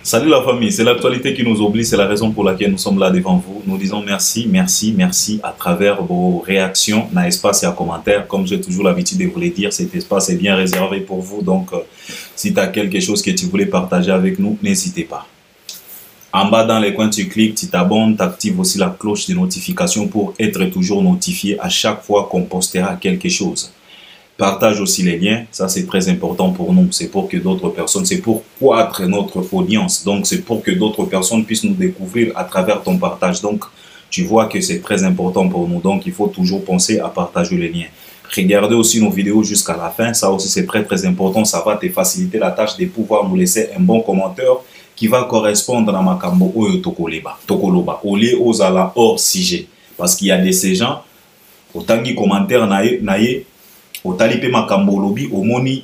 Salut la famille, c'est l'actualité qui nous oblige, c'est la raison pour laquelle nous sommes là devant vous. Nous disons merci, merci, merci à travers vos réactions, dans l'espace et à commentaires. Comme j'ai toujours l'habitude de vous le dire, cet espace est bien réservé pour vous. Donc, si tu as quelque chose que tu voulais partager avec nous, n'hésitez pas. En bas dans les coins, tu cliques, tu t'abonnes, tu actives aussi la cloche de notification pour être toujours notifié à chaque fois qu'on postera quelque chose. Partage aussi les liens, ça c'est très important pour nous, c'est pour que d'autres personnes, c'est pour croître notre audience, donc c'est pour que d'autres personnes puissent nous découvrir à travers ton partage. Donc tu vois que c'est très important pour nous, donc il faut toujours penser à partager les liens. Regardez aussi nos vidéos jusqu'à la fin, ça aussi c'est très important, ça va te faciliter la tâche de pouvoir nous laisser un bon commentaire qui va correspondre à Makambo Oyo Tokoloba, au lieu aux ala hors sujet, parce qu'il y a de ces gens, autant de commentaires naïe, au talipe makambo lobby au moni.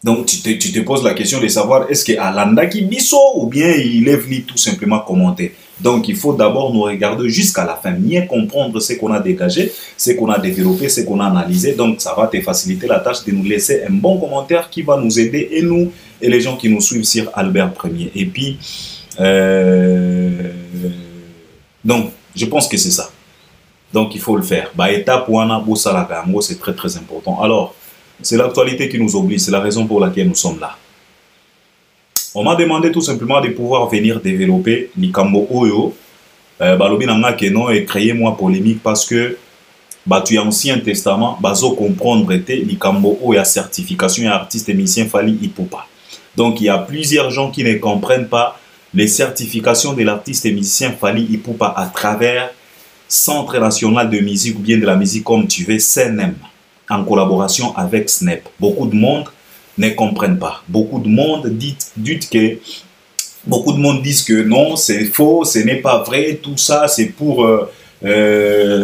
Donc tu te poses la question de savoir est-ce que Alanda qui biso ou bien il est venu tout simplement commenter. Donc il faut d'abord nous regarder jusqu'à la fin, bien comprendre ce qu'on a dégagé, ce qu'on a développé, ce qu'on a analysé. Donc ça va te faciliter la tâche de nous laisser un bon commentaire qui va nous aider, et nous et les gens qui nous suivent sur Albert Premier. Et puis donc je pense que c'est ça. Donc, il faut le faire. Étape c'est très important. Alors, c'est l'actualité qui nous oblige. C'est la raison pour laquelle nous sommes là. On m'a demandé tout simplement de pouvoir venir développer Likambo Oyo. Balobi nanga keno et créer moi polémique parce que tu as Ancien Testament, bazo comprendre était Likambo Oyo certification et artiste et musicien Fally Ipupa. Donc, il y a plusieurs gens qui ne comprennent pas les certifications de l'artiste et musicien Fally Ipupa à travers Centre national de musique ou bien de la musique comme tu veux, CNM, en collaboration avec SNEP. Beaucoup de monde ne comprennent pas. Beaucoup de monde disent que non, c'est faux, ce n'est pas vrai, tout ça c'est pour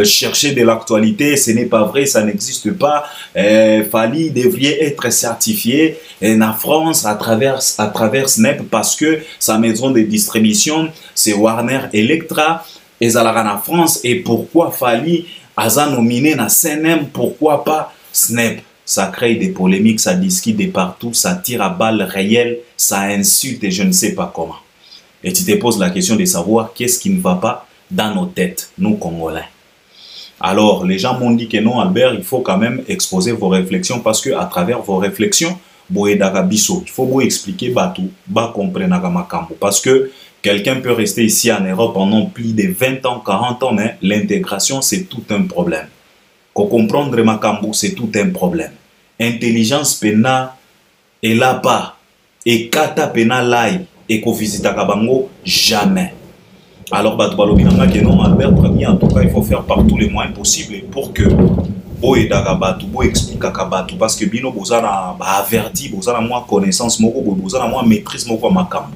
chercher de l'actualité, ce n'est pas vrai, ça n'existe pas. Fally devrait être certifié en France à travers SNEP parce que sa maison de distribution c'est Warner Electra. Et en France, et pourquoi Fally a nominé na CNM, pourquoi pas SNEP? Ça crée des polémiques, ça discute de partout, ça tire à balles réelles, ça insulte et je ne sais pas comment. Et tu te poses la question de savoir qu'est-ce qui ne va pas dans nos têtes, nous Congolais. Alors, les gens m'ont dit que non, Albert, il faut quand même exposer vos réflexions parce que à travers vos réflexions, il faut vous expliquer tout, comprendre makambo parce que quelqu'un peut rester ici en Europe pendant plus de 20 ans, 40 ans, mais l'intégration, c'est tout un problème. Comprendre makambo, c'est tout un problème. Intelligence pena, et là pas. Et kata pena lai, et ko visita kabango, jamais. Alors, Albert Premier, en tout cas, il faut faire par tous les moyens possibles pour que parce que bino bozana averti, bozana moins connaissance, bozana moins maîtrise, makambo.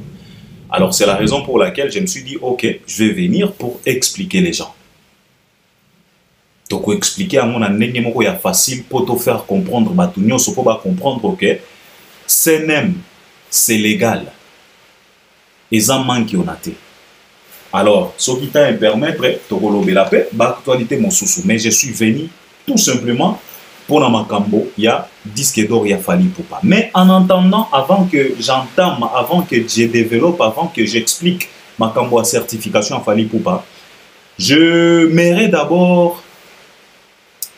Alors, c'est la raison pour laquelle je me suis dit, ok, je vais venir pour expliquer les gens. Donc, expliquer à mon année, il est facile pour te faire comprendre, il faut comprendre que CNM, c'est légal. Et ça manque on a été. Alors, ce qui t'a permettre de la paix, actualité mon sous. Mais je suis venu tout simplement pour Namakambo, il y a disque d'or, il y a Fally Ipupa. Mais en entendant, avant que j'entame, avant que je développe, avant que j'explique Makambo à certification à Fally Ipupa, je m'aimerais d'abord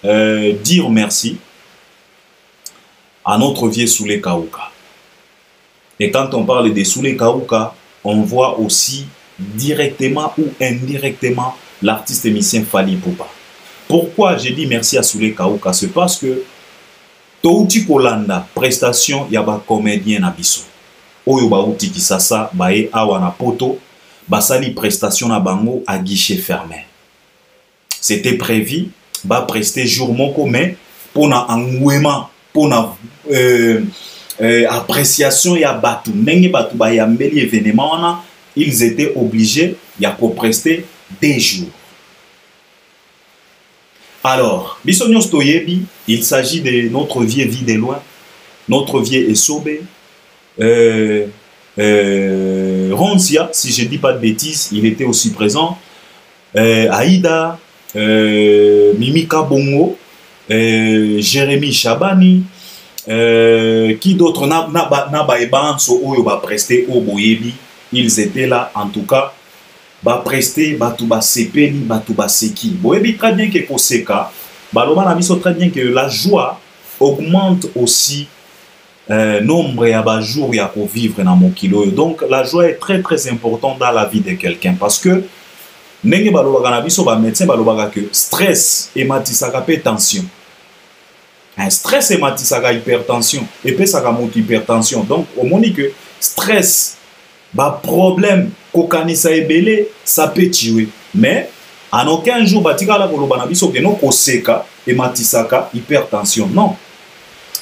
dire merci à notre vieux Soulé Kaouka. Et quand on parle de Soulé Kaouka, on voit aussi directement ou indirectement l'artiste et musicien Fally Ipupa. Pourquoi j'ai dit merci à Soulé Kaouka? C'est parce que Touti Kolanda, prestation, il y a des comédiens na biso. Oyo ba uti kisasa, bae awa na poto, basali prestation na bango à guichet fermé. C'était prévu, ba prester jour moko, mais pour na engouement, pour na appréciation ya batu, nenge batu ba yambeli événement, ils étaient obligés ya ko prester des jours. Alors, Bissonios Toyebi, il s'agit de notre vieux vie de loin, notre vieux Esobé, Ronsia, si je ne dis pas de bêtises, il était aussi présent, Aïda, Mimika Bongo, Jérémy Chabani, Qui d'autre na ebanso oyo ba presté au boyebi, ils étaient là en tout cas ba presté batu ba sepeli batu ba seki boyebi très bien que koseka baloba na biso très bien que la joie augmente aussi nombre ya ba jours ya ko vivre na mokilo. Donc la joie est très très importante dans la vie de quelqu'un parce que ndenge baloba na biso ba médecin baloba que stress et matisaka pe tension. Un stress et matisaka hypertension et puis ça monte hypertension. Donc au moni que stress ba problème kokanisa ebele ça peut tuer mais en aucun jour batika la koloba na biso que no koseka et matisaka hypertension non.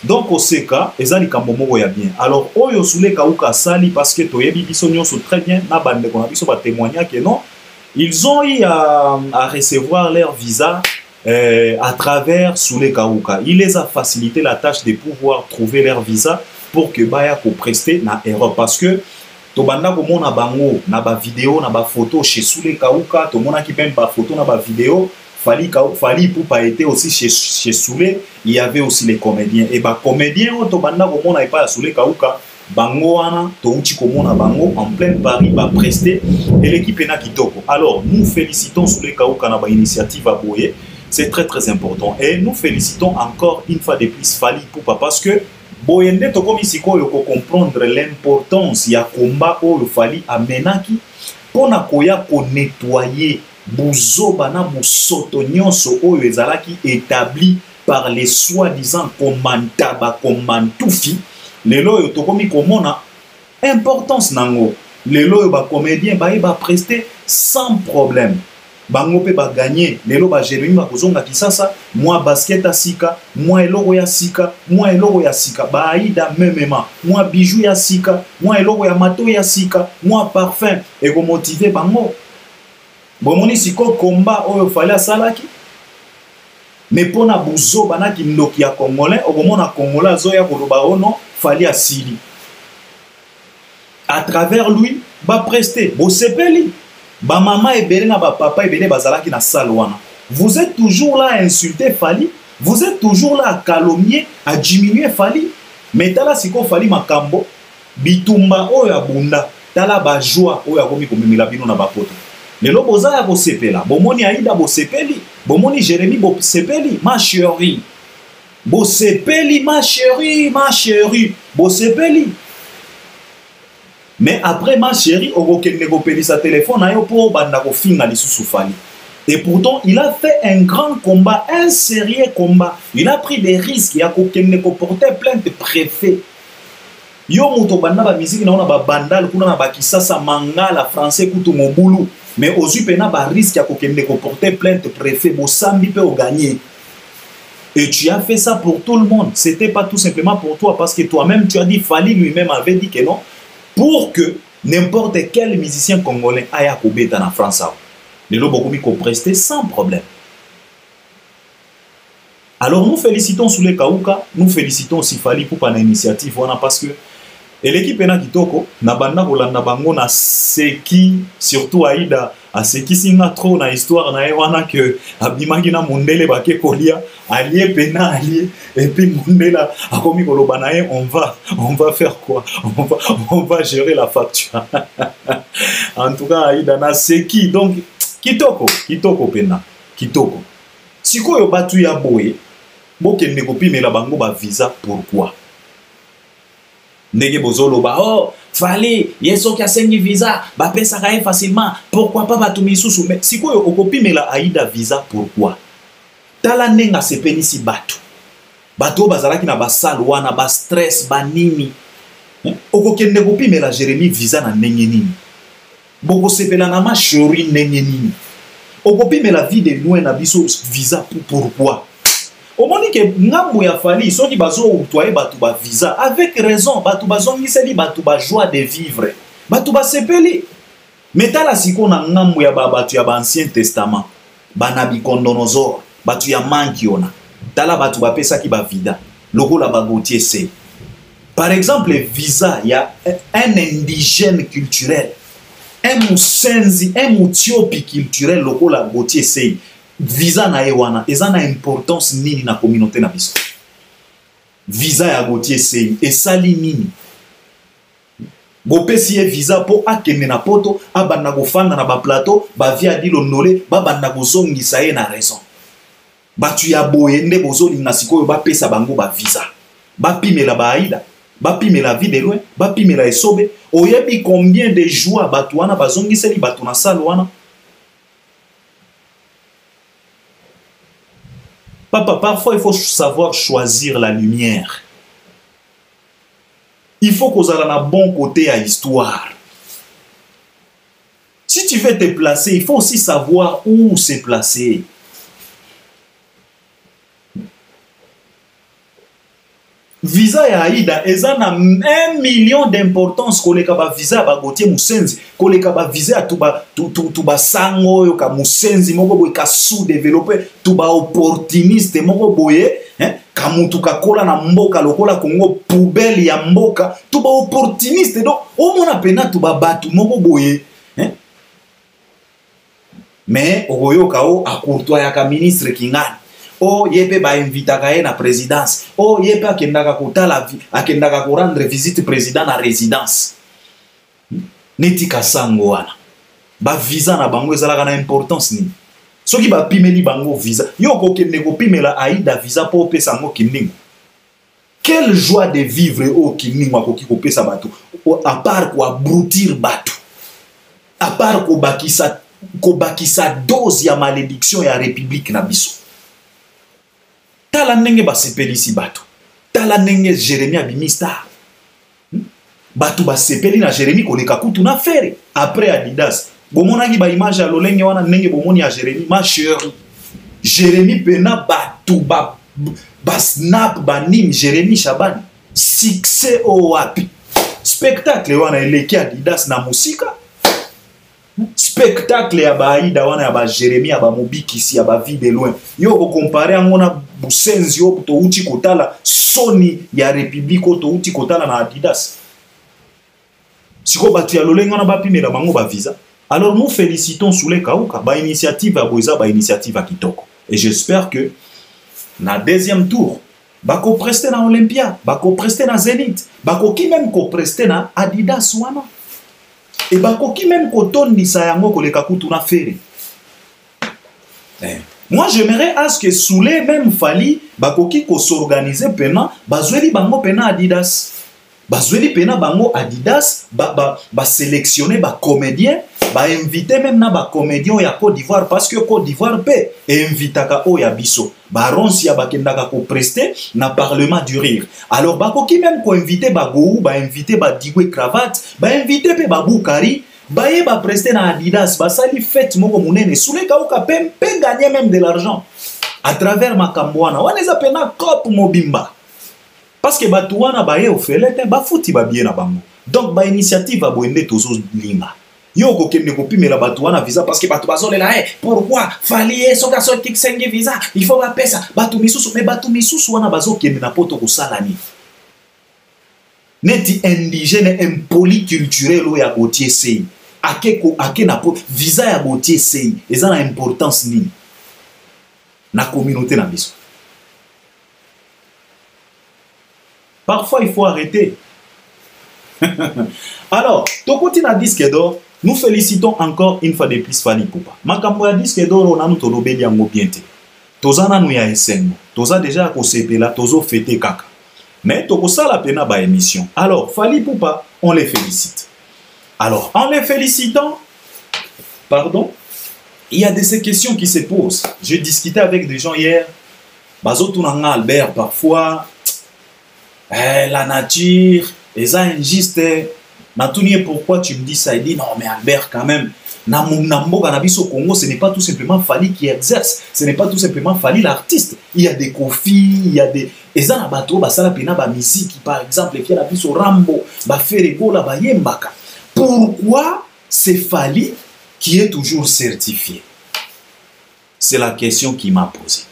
Donc koseka ezali kambo moko ya bien. Alors oyo sule kauka sali parce que toyebi biso nyonso très bien na bande ko na biso ba témoigner que non ils ont eu à recevoir leur visa à travers Soule Kauka. Il les a facilité la tâche de pouvoir trouver leur visa pour que Baya ko prester na Europe. Parce que Tobanda ko mona bango na ba vidéo na ba photo chez Soule Kauka, to mona ki même ba photo na ba vidéo, Fali Ipupa était aussi chez Soule, il y avait aussi les comédiens et ba comédiens Tobanda ko mona pas Soule Kauka. Bango wana touti komona bango en plein Paris ba prester et l'équipe ena kitoko. Alors nous félicitons Soule Kauka na ba initiative à Boye. C'est très très important. Et nous félicitons encore une fois de plus Fali Ipupa parce que Boyende to komi siko yo ko comprendre l'importance ya combat oyo Fali amenaki pona koya ko nettoyer buzoba na busoto nyonso oyo ezalaki établi par les soi-disant komantaba komantufi. Lelo yo to komi komona importance nango. Lelo yo ba comédien ba prester sans problème. Bango pe ba gagner lelo ba Jérémy ba kozonga kisasa moi basket à sika moi eloko ya sika moi eloko ya sika ba aida memema moi bijou ya sika moi eloko ya mato ya sika moi parfum et ko motiver bango bomoni siko combat oyo fallait salaki mais pona buzo banaki ndoki ya congolais okomona congolais zoya ko loba ono fallait asili à travers lui ba prester bo sepeli. Ba maman ebele na ba papa ebele bazalaki na salle wana. Vous êtes toujours là à insulter Fali, vous êtes toujours là à calomnier, à diminuer Fali. Mais tala siko Fali makambo bitumba oyo abunda, tala ba joie oyo akomi komemela bino na bapoto. Lelo boza ya bosepela, bomoni Aïda bosepeli, bomoni Jérémy bosepeli, ma chérie. Bosepeli ma chérie, bosepeli. Mais après ma chérie, on a sa téléphone pour finga lisusu Fali. Et pourtant, il a fait un grand combat, un sérieux combat. Il a pris des risques. Il a porté plainte de préfet. Yo moto banda ba musique na ba bandal kuna na ba kisasa mangala français kutu mobulu. Mais aux pena ba risque ya porter plainte de préfet bo sambi pe au gagner. Et tu as fait ça pour tout le monde. C'était pas tout simplement pour toi parce que toi-même tu as dit Fali lui-même avait dit que non. Pour que n'importe quel musicien congolais aille à Kobeta en France. Les lobos ko prester sans problème. Alors nous félicitons Soule Kauka, nous félicitons aussi Fali pour une initiative parce que l'équipe ena kitoko na banda kolanda bango na seki surtout Aïda a seki singa trop na histoire na wana que abimaki na mondele bake kolia allié pena allié et puis mondela akomi koloba na on va faire quoi, on va gérer la facture. En tout cas Aïda na seki donc kitoko pena kitoko sikoyo batu ya boye bokende kopimela bango ba visa. Pourquoi? Ndege bozolo ba oh Fali yeso ki asengi visa ba pesa ka facilement, pourquoi pas batumi susu? Mais sikoyo okopimela Aïda visa. Pourquoi? Tala nenga sepeni si batu bazalaki na basal wana ba stress ba nini okokende kopimela Jérémy visa na ndenge nini, boko sepela na ma chérie ndenge nini, okopimela vie de loin na biso visa. Pourquoi? Au moment que ngambo ya Fali soki bazo outwaye batu ba visa avec raison, batu bazongiseli batu ba joie de vivre, batu ba sepeli. Metala siko na ngambo ya batu ya ancien testament bana bikondonozo batu ya mankiona tala batu ba pesa ki ba vida lokola ba Gautier C. Par exemple visa ya un indigène culturel, un musenzi, un mutiopi culturel lokola Gautier C. Visa na ewana eza na importance nini na communauté na biso. visa ya Gauthier Sei esali nini? Bopesi ye visa po akende na poto abanda kofanda na ba plateau ba via dilondole babanda kozongisa ye na raison. Batu ya boye nde bozolinga sikoyo bapesa bango ba visa. Bapimela ba aida, bapimela vie de loin, bapimela esobe. Oyebi combien de joie batu wana bazongiseli batu na salo wana? Papa, parfois il faut savoir choisir la lumière. Il faut qu'on ait un bon côté à l'histoire. Si tu veux te placer, il faut aussi savoir où se placer. Visa ya Aida, eza na 1 million d'importance koleka ba visa ba Gauthier Musenzi, koleka ba visa tuba sango yo ka Musenzi moko boye ka sous-développé, tuba opportuniste moko boye, kamutu kakola na mboka lokola Congo poubelle ya mboka, tuba opportuniste donc omona pena tuba batu moko boye, mais oyoka o akurtwa ya ka ministre Kingani. Oh, yepe ba invitaka ye na présidence. Oh, yepe akendaka kotala akendaka ko rendre visite président na résidence. Neti kasango wana. Ba visa na bango ezalaka na importance ni. Soki ba pimeli bango visa, yo ko kende ko pimela Aida visa po pesa ngo kindingo. Quelle joie de vivre au kindingo akoki ko pesa bato. À part ko abrutir bato. À part ko bakisa dose ya malédiction ya république na biso. Tala nenge ba sepeli si bato. Tala nenge Jérémie abimista. Bato ba sepeli na Jérémie koleka kutu na fere. Après Adidas. Bomonaki ba image ya lolenge wana nenge bomoni ya Jérémie. Ma chérie. Jérémie pena bato ba snap ba nim Jérémie Shabani. Succès o wapi. Spectacle wana eleki Adidas na musika. Spectacle ya ba Aida wana ya ba Jérémie ya ba Mobikisi ya ba vie de loin. Yo ko comparer ngona Busenzi yo to uti kotala Sony ya République to uti kotala na Adidas. Siko batu ya lolenga na ba pimela bango ba visa. Alors nous félicitons Soule Kauka ba initiative ya Boeza ba initiative ya kitoko. Et j'espère que na deuxième tour bako prester na Olympia, bako prester na Zénith, bako ki même ko prester na Adidas wana. Et bako ki même kotondisa yango koleka kutu na fere. Moi j'aimerais à ce que Soule même Fali bakoki ko s'organiser pena bazweli bango pena Adidas. Bazweli pena bango Adidas ba sélectionner ba comédien, ba inviter même na ba comédien ya Côte d'Ivoire parce que Côte d'Ivoire pe invitaka o ya biso. Ba ronsi ya bakendaka ko prester na parlement du rire. Alors bakoki même ko inviter ba Gou, ba inviter ba Digwe Cravate, ba inviter pe ba Boukari. Baye ba prester na Adidas, ba sali fête moko munene. Soule Kauka pe gagner même de l'argent à travers Makambwana. Wana eza pena cop mobimba. Parce que batu wana baye ofelete ba futi ba bien na bango. Donc ba initiative a boende tozo linga. Yo ko kende ko pimela batu wana visa parce que batu bazolela pourquoi fallait soka soki senge visa, il faut ba pesa batu misusu mais batu misusu wana bazo kende na poto ko salani. Neti indigène impoli culturel o ya Gauthier Sei. Ake na po visa ya Gauthier Sei eza na importance nini na communauté na biso. Parfois il faut arrêter. Alors tokoti na disque d'or, nous félicitons encore une fois de plus Fally Ipupa. Makambo ya disque d'or on a nous tolobeli yango bien te. Toza na nu ya esengo, toza déjà ko sepela, tozo fêter kaka. Mais tokosala pena ba émission. Alors Fally Ipupa, on les félicite. Alors, en les félicitant, pardon, il y a de ces questions qui se posent. J'ai discuté avec des gens hier. Bazotunanga Albert, parfois, la nature, les injustes. Natounie, pourquoi tu me dis ça? Il dit non, mais Albert, quand même, Namboga Nabiso Congo, ce n'est pas tout simplement Fally qui exerce. Ce n'est pas tout simplement Fally l'artiste. Il y a des Kofi, il y a des. Et ça, bateau, basala pena ba musique, par exemple, qui a Nabiso Rambo, ba Ferego, la ba Yembaka. Pourquoi c'est Fally qui est toujours certifié? C'est la question qui m'a posée.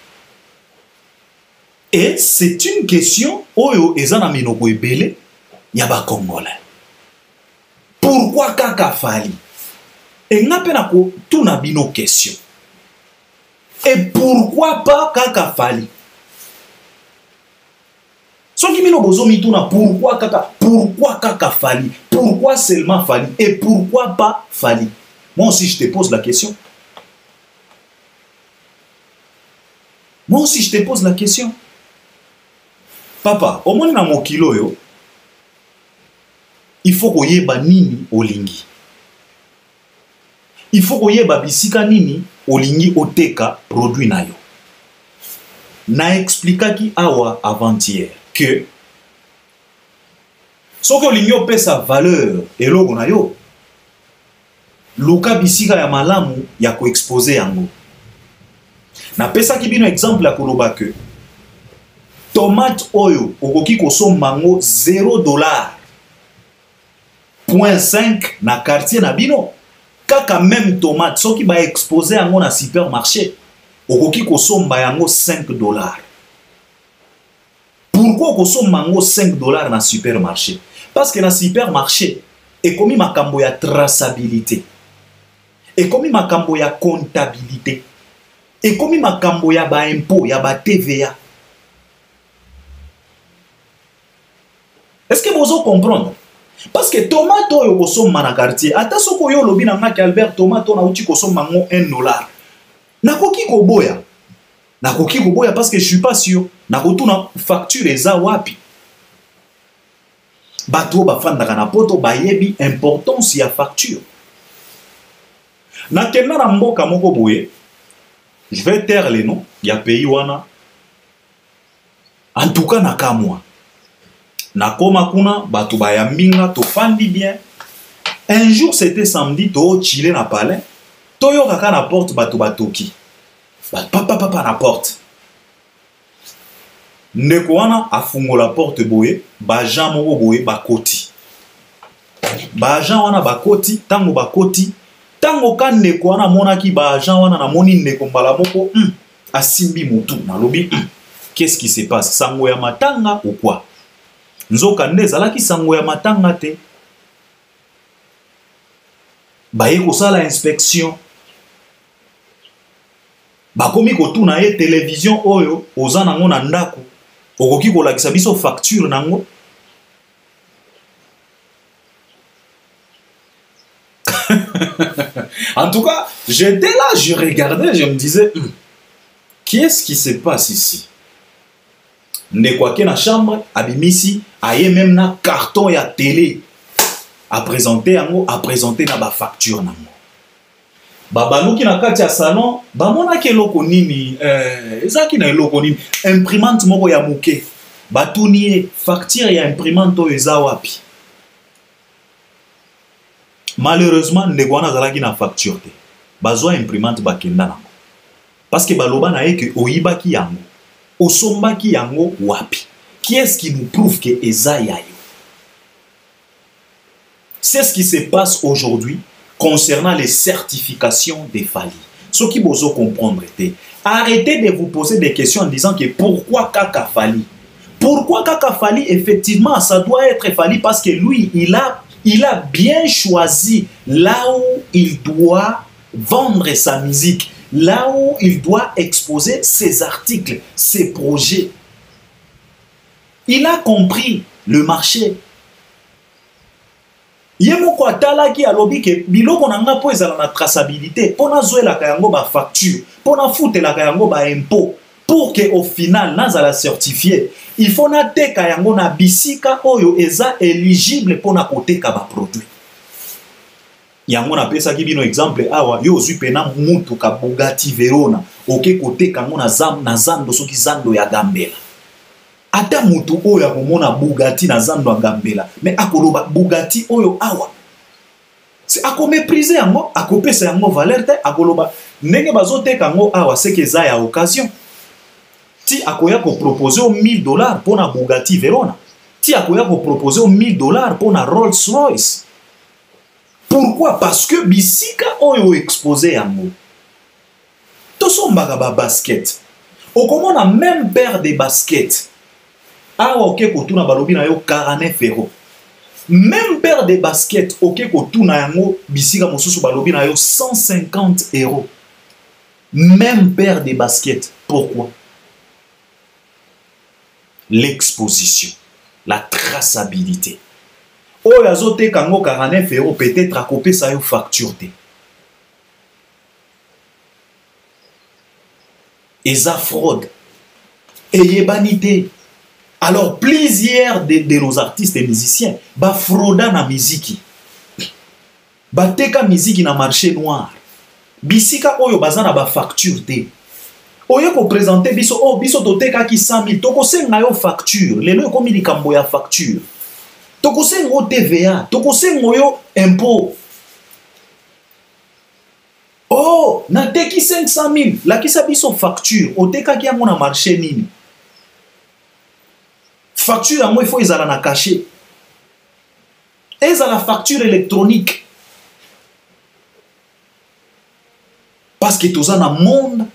Et c'est une question oyo ezana minoko ebele yaba Congolais. Pourquoi kaka Fally? Et n'a pas ko tuna bino question. Et pourquoi pas kaka Fally? Soki mino bozo mituna pourquoi kaka Fally? Pourquoi seulement Fally? Et pourquoi pas Fally? Moi aussi je te pose la question. Moi aussi je te pose la question. Papa, au moins na mokilo yo, il faut qu'on yeba nini olingi. Il faut qu'on yeba bisika nini olingi oteka produit na yo. Na explica ki awa avant-hier que ce que olingi opesa valeur eloko na yo, luka bisika ya malamu ya ko exposer yango. Na pesa ki bino exemple ya koloba que tomate oyo okoki kosomba ngo $0.5 na quartier na bino. Kaka même tomate soki ba exposer yango na supermarché okoki kosomba yango $5. Pourquoi kosomba yango $5 na supermarché? Parce que na supermarché ekomi makambo ya traçabilité, ekomi makambo ya comptabilité, ekomi makambo ya ba impôt, ya ba TVA. Est-ce que vous comprenez? Parce que tomate oyo kosomba na quartier, ata soko yo lobi na ngaki Albert tomate na uti kosomba ngo $1. Nakoki koboya. Nakoki koboya parce que je suis pas sûr. Nakotuna facture eza wapi. Bato ba fandaka na poto ba yebi importance ya facture. Na kenda na mboka moko boye, je vais taire les noms, ya pays wana. En tout cas na kamwa. Na koma kuna bato ba yambinga to fandi bien. Un jour c'était samedi to chiller na palais. Toyo kaka na porte bato batoki. Papa na porte. Ndeko wana afungola porte boye, ba Jean moko boye bakoti. Ba Jean wana bakoti, tango ka ndeko wana monaki ba Jean wana na moni ndeko mbala moko, asimbi mutu na lobi, qu'est-ce qui se passe? Sango ya matanga ou quoi? Nzoka nde zalaki sango ya matanga te. Baye kosala inspection. Bakomi kotuna ye télévision oyo oza nango na ndako. Okoki kolakisa biso facture nango. En tout cas, j'étais là, je regardais, je me disais, qu'est-ce qui se passe ici? Ndekwake na chambre, abimisi, aye même na carton ya télé. A présenter yango, a présenter na ba facture nango. Babaluki na kati ya salon, bamona ke loko nini, ezaki na loko nini, imprimante moko ya muke. Batuniye, facture ya imprimante oyo eza wapi. Malheureusement, ndekwana zalaki na facture te. Bazwa imprimante bakenda nango. Parce que baloba na ye ke oyibaki yango. Osombaki yango wapi. Qui est-ce qui nous prouve que eza ya yo? C'est ce qui se passe aujourd'hui concernant les certifications des Fally. Ce qui vous comprendre, arrêtez de vous poser des questions en disant que pourquoi Kaka Fally? Pourquoi Kaka Fally? Effectivement, ça doit être Fally parce que lui, il a bien choisi là où il doit vendre sa musique, là où il doit exposer ses articles, ses projets. Il a compris le marché. Yemoko atalaki alobi ke biloko nanga po ezala na traçabilité, pona zoelaka yango ba facture, pona futelaka yango ba impôt, pour que au final nazala certifié, il faut na teka yango na bisika oyo eza éligible pona koteka ba produit. Yango na pesa ki bino exemple awa yo ozwi pena mutu ka Bugatti Verona, oke koteka yango na zando soki zando ya Gambela. Ata mutu oyo akomona Bugatti na zando ya Gambela, mais akoloba Bugatti oyo awa. C'est akomépriser yango, akopesa yango valeur te, akoloba ndenge bazoteka yango awa c'est que za ya occasion. Ti akoya ko proposer $1000 pour na Bugatti Verona. Ti akoya ko proposer $1000 pour na Rolls-Royce. Pourquoi? Parce que bisika oyo exposé yango. Tosombaka ba basket. Okomona même paire de baskets. Awa oke kotuna balobi na yo 49 €. Même paire de baskets oke kotuna yango bisika mosusu balobi na yo 150 €. Même paire de baskets. Pourquoi? l'exposition, la traçabilité. Oh, azote kango 49 euros, peut-être à copier ça une facture. Et ça fraude. Et yebanité. Alors, plusieurs de nos artistes et musiciens, ba frauda na musique. Ba teka musique na marché noir. Bisika oyo bazana ba facture te. Oyo ko présenter biso, oh biso toteka ki 100 000. Toko senga yo facture. Lelo yo komi likambo ya facture. Toko senga yo TVA. Toko senga yo impôt. Oh, na teki 500 000. La kisa biso facture. Oteka ki yango na marché nini. Facture à moi, il faut qu'ils aient caché. Ils ont la facture électronique. Parce que tous en un monde.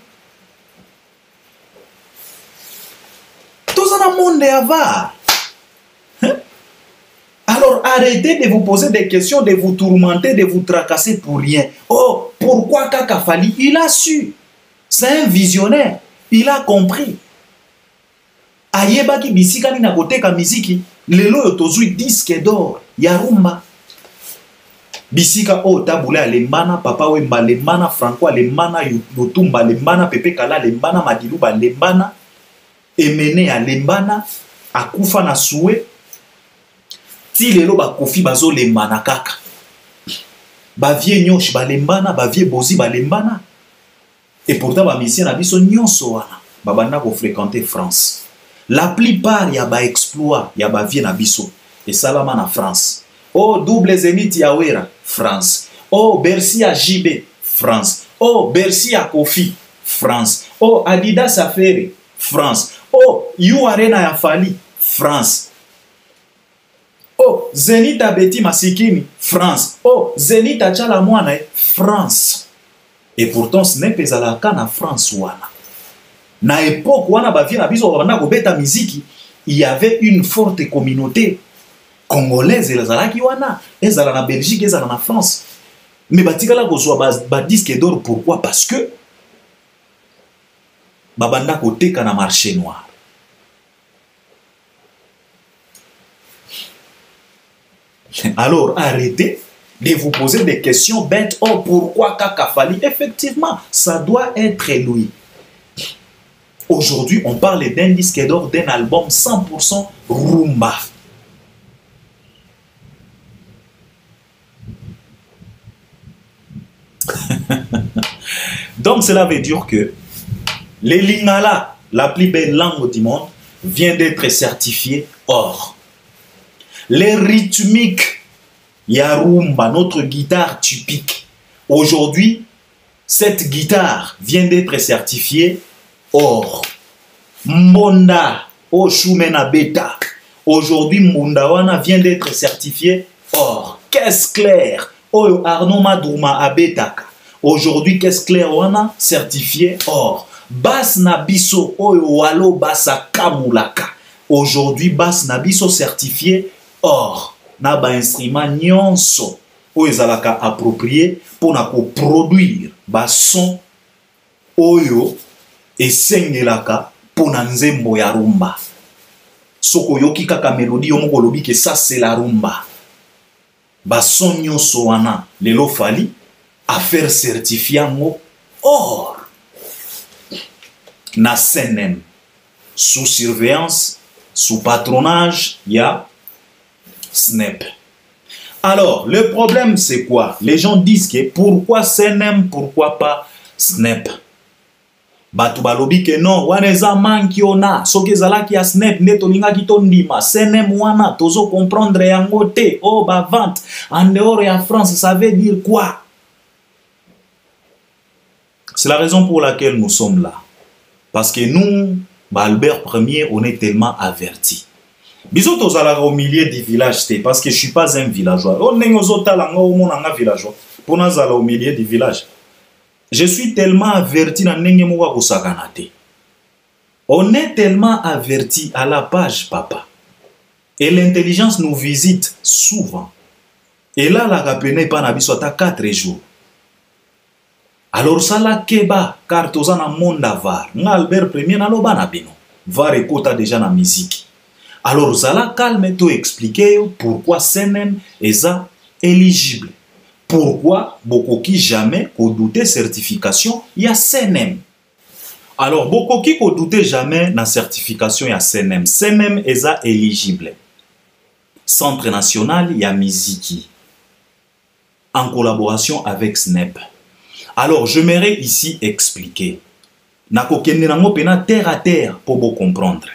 Tous en un monde avare. Alors arrêtez de vous poser des questions, de vous tourmenter, de vous tracasser pour rien. Oh, pourquoi Kaka Fali? Il a su. C'est un visionnaire. Il a compris. Ayebaki bisika ni na koteka miziki lelo yo tozui disque d'or ya rumba bisika o tabula lembana papa wemba lembana Franco lembana Lutumba lembana Pepe Kala lembana Madiluba lembana Emene ya lembana akufa na suwe ti lelo ba kofi bazo lembana kaka ba vie nyoshi ba lembana ba vie bozi ba lembana et pourtant ba misien na biso nyonso wana babanda ko fréquenter France. La plupart y a ba exploit, y a ba vie na biso. Et salama na France. Oh, double Zénith Yawera, France. Oh, Bercy à JB, France. Oh, Bercy à Kofi, France. Oh, Adidas à Ferry, France. Oh, You Arena ya Fali, France. Oh, Zénith à Betty Masikini, France. Oh, Zénith à Tchalamouane, France. Et pourtant, ce n'est pas à la canne à France wana. Na époque wana bavie na biso bana ko beta miziki, il y avait une forte communauté congolaise ezalaki wana, ezala na Belgique, ezala na France. Mais batikala ko so ba disque d'or pourquoi? Parce que babanda ko teka na marché noir. Alors arrêtez de vous poser des questions bêtes. Oh, pourquoi Kaka Fali? Effectivement, ça doit être lui. Aujourd'hui, on parle d'un disque d'or, d'un album 100% rumba. Donc, cela veut dire que les lingala, la plus belle langue du monde, vient d'être certifiée or. Les rythmiques, ya rumba, notre guitare typique. Aujourd'hui, cette guitare vient d'être certifiée or. Mbonda, o Shumena Beta. Aujourd'hui, Mbonda wana vient d'être certifié or. Caisse claire, o Arnaud Madouma Abetaka. Aujourd'hui, caisse claire wana certifié or. Bass Nabiso, o Walo Basa Kamulaka. Aujourd'hui, Bass Nabiso certifié or. Naba instrument nyonso, o ezalaka approprié pour na ko produire ba son oyo esengelaka pona nzembo ya rumba. Soko yoki kaka mélodie yo moko lobi que ça c'est la rumba. Ba son nyonso wana lelo fali a faire certifiango or. Na CNM sous surveillance, sous patronage, il y a SNEP. Alors, le problème c'est quoi? Les gens disent que pourquoi CNM, pourquoi pas SNEP? Batu balobi que non, waneza manki ona, soke zalaki ya SNEP neto linga kitondima, CNM wana, tozo comprendre yango te, oh ba vente, en dehors ya France, ça veut dire quoi? C'est la raison pour laquelle nous sommes là. Parce que nous, Albert Ier, on est tellement avertis. Bisous tous au milieu du village, parce que je ne suis pas un villageois. On est un villageois. Pour nous, au milieu du village. Je suis tellement averti dans le On est tellement averti à la page, papa. Et l'intelligence nous visite souvent. Et là, la rapine pas nabi soit à 4 jours. Alors ça la keba, car tous en monde avar. Albert Ier na loba na bino. va rekota déjà na musique. Alors zala calme to expliquer pourquoi CNM est éligible. Pourquoi bokoki jamais ko douter certification ya CNM. Alors bokoki ko douter jamais na certification ya CNM. CNM est éligible. Centre national ya musique en collaboration avec SNEP. Alors j'aimerais ici expliquer. Nako kende nango pena terre à terre pour vous comprendre.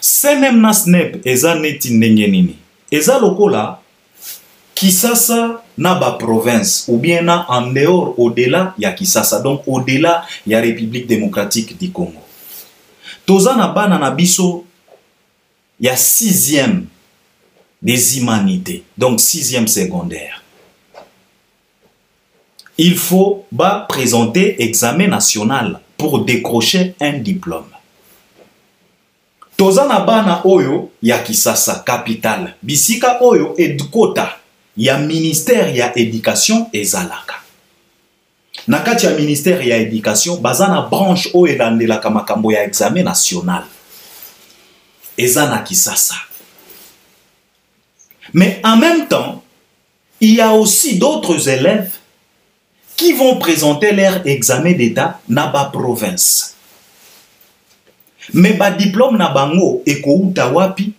CNM na SNEP eza neti ndenge nini. Eza lokola Kisasa na ba province ou bien na en dehors au-delà ya Kisasa, donc au-delà ya République démocratique du Congo. Toza na bana na biso ya 6e des humanités, donc 6e secondaire. Il faut présenter examen national pour décrocher un diplôme. Toza na bana oyo ya Kisasa capitale, bisika oyo edkota ya ministère ya éducation ezalaka. Nakati ya ministère ya éducation bazana branche oyo elandelaka makambo ya examen national. Ezana Kisasa. Mais en même temps, il y a aussi d'autres élèves qui vont présenter leur examen d'état na ba province. Mais ba diplôme na bango ekouta wapi?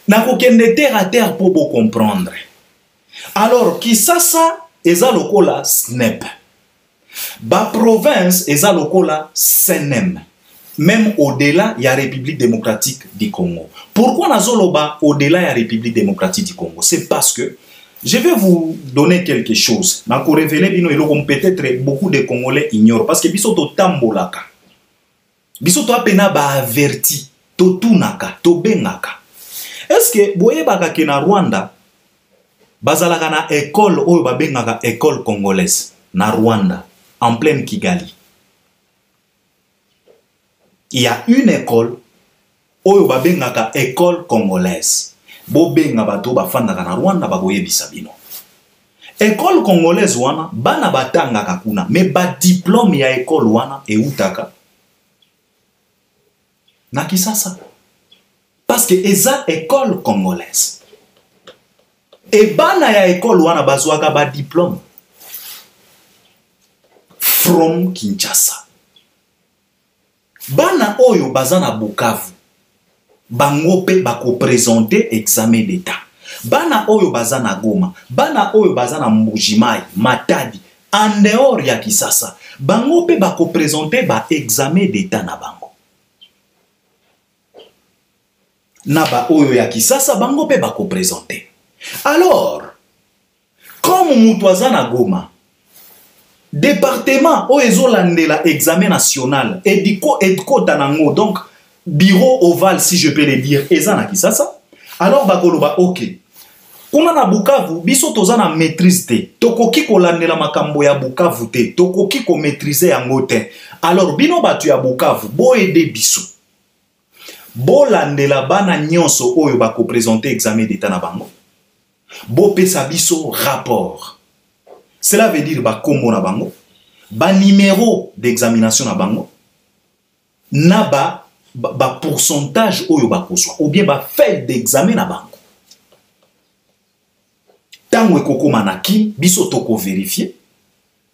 Nako kende terre à terre pour vous comprendre. Alors Kisasa eza lokola SNEP. Ba province eza lokola CNM. Même au-delà il y a République démocratique du Congo. Pourquoi nazoloba au-delà il y a République démocratique du Congo? C'est parce que je vais vous donner quelque chose. Nako révéler bino eloko peut-être beaucoup de Congolais ignorent parce que biso to tambolaka. Biso to apena ba averti, to tunaka, to bengaka. Est-ce que boye baka ke na Rwanda bazalaka na école oyo babengaka école congolaise na Rwanda en pleine Kigali? Il y a une école oyo babengaka école congolaise. Bo benga bato bafandaka na Rwanda bagoye bisabino. École congolaise wana bana batangaka kuna mais ba diplôme ya école wana eutaka na Kisasa. Parce que eza école congolaise. Et bana ya école wana bazwaka ba diplôme from Kinshasa. Bana oyo bazana Bukavu. Bango pe bako présenter examen d'état. Bana oyo bazana Goma. Bana oyo bazana Mbujimai, Matadi. En dehors ya Kisasa. Bango pe bako présenter ba examen d'état na bango. Naba oyo ya Kisasa bango pe bako présenter. Alors, comme Moutouazana Goma, département oyo ezolandela examen national, ediko tanango, donc bureau ovale si je peux le dire, ezana Kisasa, alors bakoloba ok. Kuna na Bukavu, biso tozana maîtrise te, tokoki kolandela makambo ya Bukavu te, tokoki ko maîtriser yango te. Alors bino batu ya Bukavu, bo ede biso. Bolandela bana nyonso oyo bako présenter examen d'état na bango. Bo pesa biso rapport. Cela veut dire ba kombo na bango, ba numéro d'examination na bango, na ba pourcentage oyo bako soa, ou bien ba feuille d'examen na bango. Tango ekoko manaki, biso toko vérifier,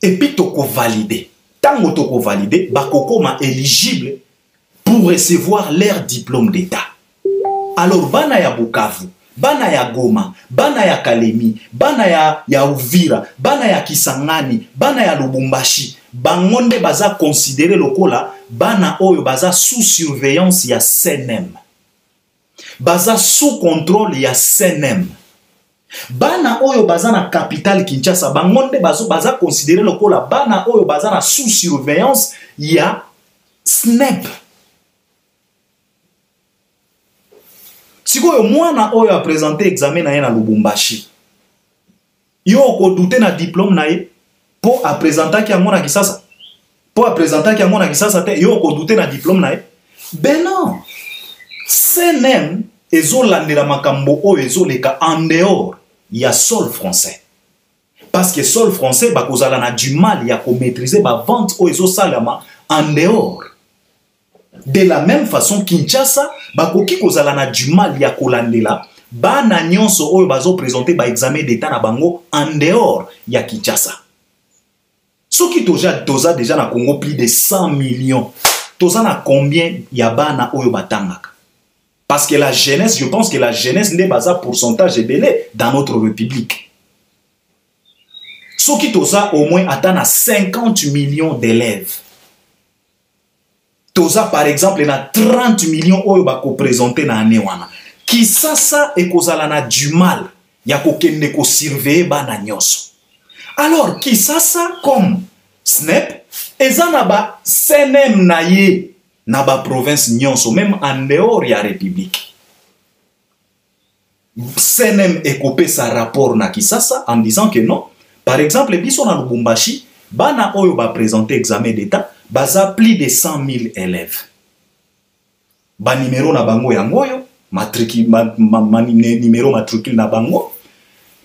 et puis toko valider. Tango toko valider, bako koma éligible pour recevoir leur diplôme d'état. Alors bana ya Bukavu, bana ya Goma, bana ya Kalemi, bana ya Uvira, bana ya Kisangani, bana ya Lubumbashi, bangonde baza considéré lokola bana oyo baza sous surveillance ya CNM. Baza sous contrôle ya CNM. Bana oyo baza na capitale Kinshasa, bangonde baza considéré lokola bana oyo baza na sous surveillance ya SNEP. Sikoyo mwana oyo a présenté examen na ye na Lubumbashi. Yo ko douter na diplôme na ye po a présenter ki yango na Kisasa. Po a présenter ki yango na Kisasa te yo ko douter na diplôme na ye. Ben non. CNM ezolandela makambo oyo ezoleka en dehors ya sol français. Parce que sol français, bakozala na du mal ya ko maîtriser ba vente o ezo salama en dehors. De la même façon, Kinshasa, bakoki kozala na du mal ya kolandela, bana nyonso oyo bazo présenter ba examen d'état na bango en dehors ya Kinshasa. Soki toza déjà na Congo plus de 100 millions. Toza na combien ya bana oyo batangaka? Parce que la jeunesse, je pense que la jeunesse n'est pas un pourcentage belé dans notre république. Soki toza au moins atteint à 50 millions d'élèves. Toza par exemple na 30 millions oyo bako présenter na année wana. Kisasa e kozala na du mal ya kokende ko surveiller bana nyonso. Alors Kisasa comme SNEP ezana ba CNM na ye na ba province nyonso même en dehors ya république. CNM ekopé sa rapport na Kisasa en disant que non. Par exemple, biso na Lubumbashi, bana oyo ba présenter examen d'état, baza plus de 100 000 élèves. Ba numéro na bango yangoyo, numéro matricule na bango,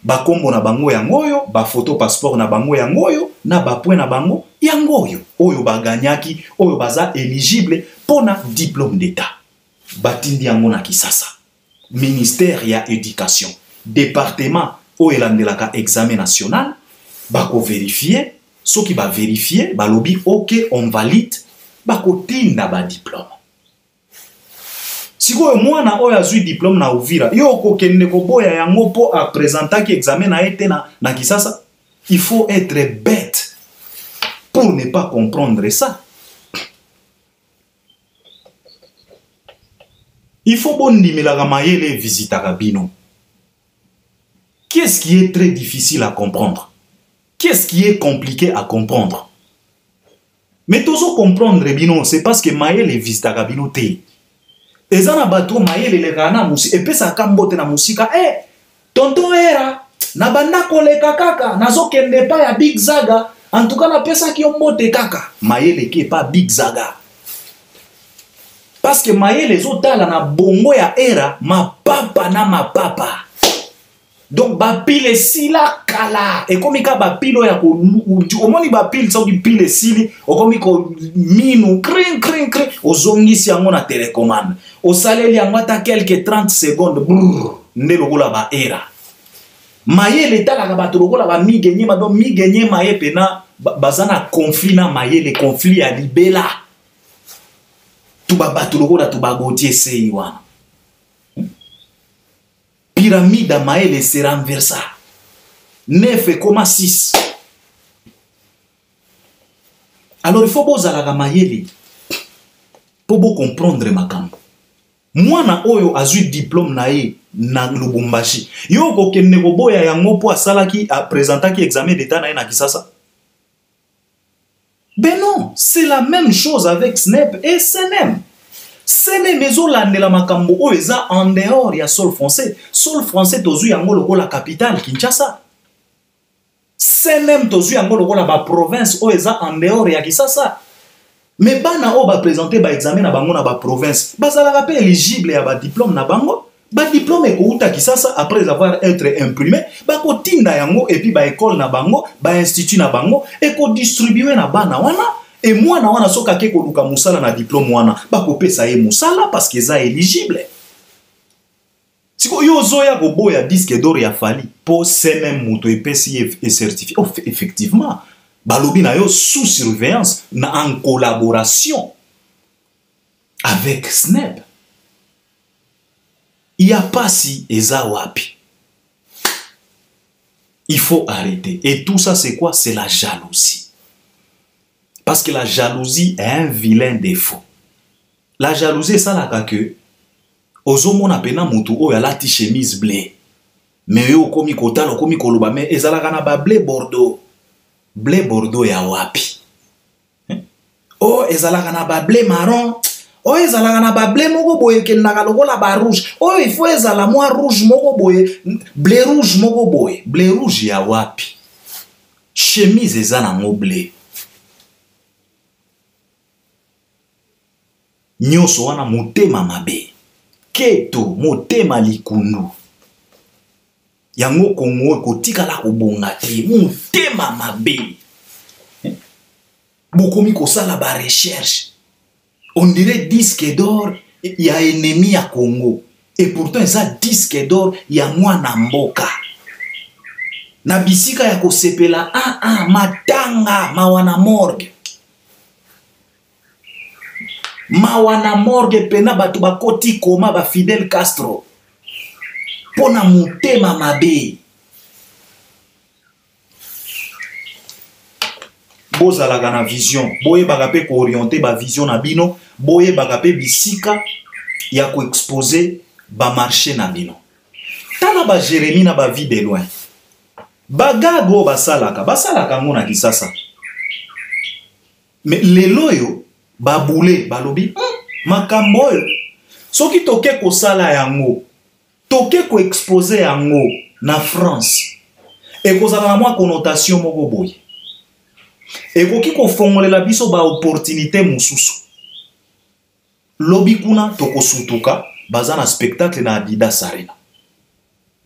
ba kombo na bango yangoyo, ba photo passeport na bango yangoyo, na ba point na bango yangoyo. Oyo ba ganyaki, oyo baza éligible pour na diplôme d'état. Batindi yango na Kisasa. Ministère ya éducation, département oyo elandelaka examen national. Bako vérifier, ce qui va vérifier, ba lobby ok on valide, bako tinda ba diplôme. Si ko mwana oyo azui diplôme na Uvira, yo ko kende ko boya yango po a présenter ki examen na été na Kisasa, il faut être bête pour ne pas comprendre ça. Il faut bon dimela mayele visita kabino. Qu'est-ce qui est très difficile à comprendre? Qu'est-ce qui est compliqué à comprendre? Mais toujours comprendre, bino, c'est parce que Maël est visita kabino te. Ezana bato Maël est le gana musi, et puis ça kambote na musika, tonton era, na banda koleka kaka, nazo kende pa ya Big Zaga, en tout cas na pesa ki ombote kaka. Maël est pas Big Zaga. Parce que Maël les otala na bongo ya era, ma papa na ma papa. Donc bapile sila kala et comme ka bapilo ya ko omoni bapile so ki pile sili okomi ko minu crin ozongisi yango na télécommande o saleli yango ta quelques 30 secondes nde lokola ba era Mayele tala ka bato lokola ba migenye ma do migenye maye pena bazana conflit na Mayele conflit ya libela tuba bato lokola tuba gotier sei wana. Pyramide à Maël se renversa. 9,6. Alors il faut que la Maël pour comprendre ma camp. Moi na oyo azu diplôme na Lubumbashi. Yo ko kenne ko boya yango po asalaki a présenter ki examen d'état na Kisasa. Ben non, c'est la même chose avec SNEP et SNM. Sene mezo landela makambo o eza en dehors ya sol français. Sol français tozu yango loko la capitale Kinshasa. Senem tozu yango loko la ba province o eza en dehors ya Kisasa. Mais bana o ba présenter ba examen na bango na ba province. Bazala ka pe éligible ya ba diplôme na bango. Ba diplôme ko uta Kisasa après avoir être imprimé, ba ko tinda yango et puis ba école na bango, ba institut na bango et ko distribuer na bana wana. Et moi, na wana soka ke koluka musala na diplôme wana, ba kopesa ye musala parce que ça éligible. Siko yo zoya ko boya disque d'or ya fali pour ces mêmes moto epesi et certifié. Oh, effectivement, balobi na yo sous surveillance na en collaboration avec SNEP. Il y a pas si eza wapi. Il faut arrêter. Et tout ça c'est quoi? C'est la jalousie. Parce que la jalousie est un vilain défaut. La jalousie, ça n'a que ozomo na pena mutu o ya lati chemise blé. Mais yo komi kotalo komi koloba mais ezalaka na ba blé Bordeaux. Blé Bordeaux ya wapi. Oh ezalaka na ba blé marron. Oh ezalaka na ba blé moko boye kendaka lokola ba rouge. Oh il faut ezala moi rouge moko boye, blé rouge moko boye. Blé rouge ya wapi. Chemise ezana mo blé. Nyonso wana motema mabe. Keto motema likundu. yango Congo kotikala kobonga te motema mabe bokomi kosala ba recherche on dirait disque d'or ya ennemi ya Congo et pourtant eza disque d'or ya mwana mboka na bisika ya kosepela matanga mawana morgue pena batu bakoti koma ba Fidel Castro pona motema mabe bozalaka na vision boyebaka mpe kooriente ba vision na bino boyebaka mpe bisika ya koexpose bamarché na bino tala ba Jérémie na ba vie de loin bagago basalaka ngo na Kisasa mais lelo yo babule balobi makambo oyo soki toke kosala yango toke ko exposer yango na France ekozala na mwa connotation moko boye ekoki kofongolela biso ba opportunité mususu lobi kuna tokosutuka baza na spectacle na Adidas Arena.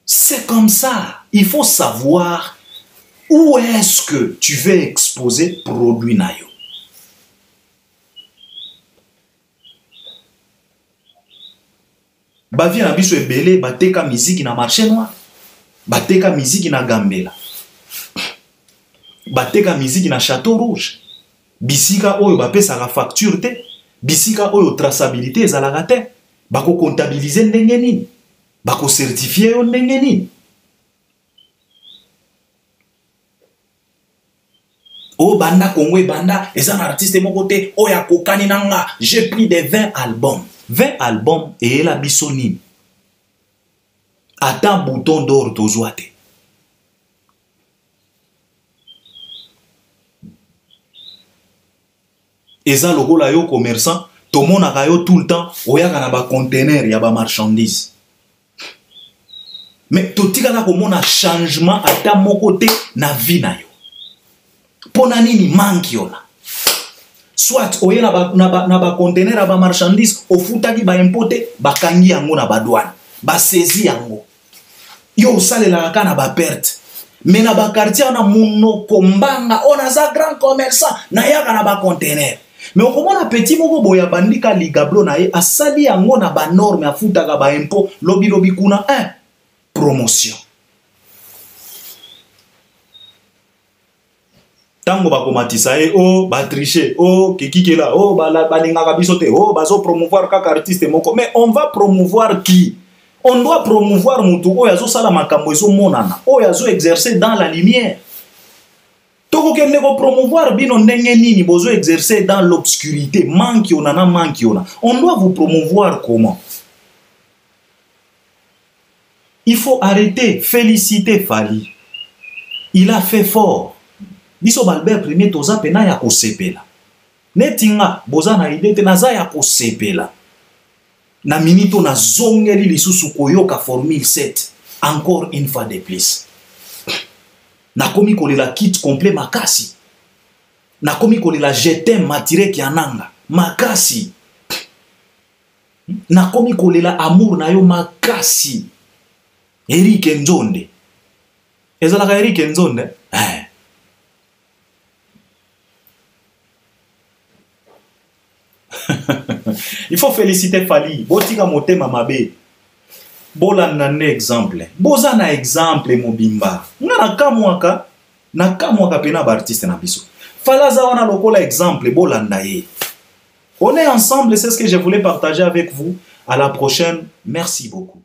C'est comme ça. Il faut savoir où est-ce que tu veux exposer produit na yo. Bavi na biso ebele bateka musique na marché noir, bateka musique na Gambela, bateka musique na Château Rouge, bisika oyo bapesa la facture te, bisika oyo traçabilité ezalaka te, bako comptabiliser ndenge nini, bako certifier yo ndenge nini. Oh banda Congo banda, eza na artiste moko te, oya kokani nanga, j'ai pris des 20 albums. 20 albums et la bisonine. Attends bouton d'or tozoate. Eza logo la yo commerçant, tout le monde a yo tout le temps, oya kana ba conteneur ya ba marchandise. Mais tout tika na komo na changement ata moko te na vie na yo. Pona nini manki yo na. Soit oye na ba conteneur ba marchandise ofutaki ba importe bakangi yango na ba douane ba saisi yango yo salela kana ba perte mais na ba quartier na muno kombanga on a za grand commerçant na yaka na ba conteneur mais okomona petit moko boya bandika ligablo na ye asali yango na ba norme afutaka ba impôt lobi kuna promotion. Tango bakomatisa oh ba tricher oh kekikela oh balingaka biso te oh bazo promouvoir kaka artiste moko mais on va promouvoir qui? On doit promouvoir mutu oyo azo sala makambo ezo monana oyo azo exercer dans la lumière. Toko kende ko promouvoir bino ndenge nini bozo exercer dans l'obscurité manki onana manki ona. On doit vous promouvoir comment? Il faut arrêter, féliciter Fally. Il a fait fort. Biso Albert premier toza pena ya kosepela. Netinga boza na idée te naza ya kosepela. Na minito na zongeli lisusu koyoka formule 7 encore une fois de plus. Na komi kolela kit complet makasi. Na komi kolela je t'aime matiré kiananga makasi. Na komi kolela amour na yo makasi. Eric Nzonde. Ezalaka Eric Nzonde. Il faut féliciter Fally. Botika motema mabe. Bolanda ne exemple. Boza na exemple mobimba. Na kamwaka pena ba artiste na biso. Falaza wana lokola exemple bolanda ye. On est ensemble, c'est ce que je voulais partager avec vous. À la prochaine. Merci beaucoup.